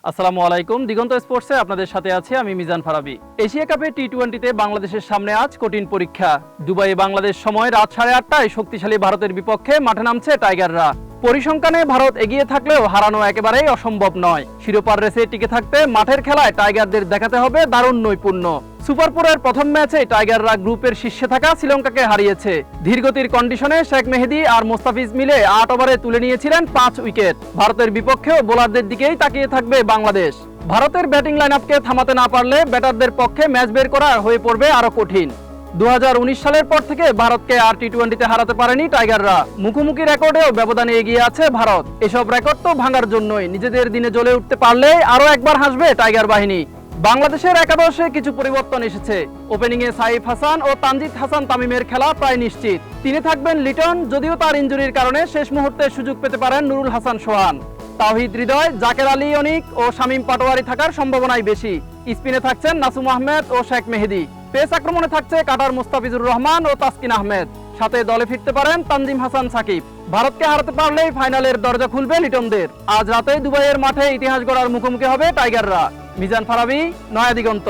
আসসালামু আলাইকুম। দিগন্ত স্পোর্টসে আপনাদের সাথে আছি আমি মিজান ফারাবি। এশিয়া কাপে টি-20তে বাংলাদেশের সামনে আজ কঠিন পরীক্ষা। দুবাইয়ে বাংলাদেশ সময় রাত 8:30টায় শক্তিশালী ভারতের বিপক্ষে মাঠে নামছে টাইগাররা। পরিসংখ্যানে ভারত এগিয়ে থাকলেও হারানো একেবারেই অসম্ভব নয়। শিরোপার রেসে টিকে থাকতে মাঠের খেলায় টাইগারদের দেখাতে হবে দারুণ নৈপুণ্য। সুপার ফোরের প্রথম ম্যাচে টাইগাররা গ্রুপের শীর্ষে থাকা শ্রীলঙ্কাকে হারিয়েছে। ধীরগতির কন্ডিশনে শেখ মেহেদী আর মোস্তাফিজ মিলে 8 ওভারে তুলে নিয়েছিলেন 5 উইকেট। ভারতের বিপক্ষেও বোলারদের দিকেই তাকিয়ে থাকবে বাংলাদেশ। ভারতের ব্যাটিং লাইনআপকে থামাতে না পারলে ব্যাটারদের পক্ষে ম্যাচ বের করা হয়ে পড়বে আরো কঠিন। 2019 সালের পর থেকে ভারতকে আর টি-20তে হারাতে পারেনি টাইগাররা। মুখোমুখি রেকর্ডেও ব্যবধানে এগিয়ে আছে ভারত। এসব রেকর্ড তো ভাঙার জন্যই, নিজেদের দিনে জ্বলে উঠতে পারলে আরো একবার হাসবে টাইগার বাহিনী। বাংলাদেশের একাদশে কিছু পরিবর্তন এসেছে। ওপেনিংয়ে সাইফ হাসান ও তানজিদ হাসান তামিমের খেলা প্রায় নিশ্চিত। তিনি থাকবেন লিটন, যদিও তার ইনজুরির কারণে শেষ মুহূর্তে সুযোগ পেতে পারেন নুরুল হাসান সোহান। তাওহিদ হৃদয়, জাকের আলী অনিক ও শামীম পাটোয়ারি থাকার সম্ভাবনাই বেশি। স্পিনে থাকছেন নাসুম আহমেদ ও শেখ মেহেদী। পেস আক্রমণে থাকছে কাটার মুস্তাফিজুর রহমান ও তাসকিন আহমেদ। সাথে দলে ফিরতে পারেন তানজিম হাসান সাকিব। ভারতকে হারাতে পারলেই ফাইনালের দরজা খুলবে লিটনদের। আজ রাতে দুবাইয়ের মাঠে ইতিহাস গড়ার মুখোমুখি হবে টাইগাররা। মিজান ফারাবি, নয়া দিগন্ত।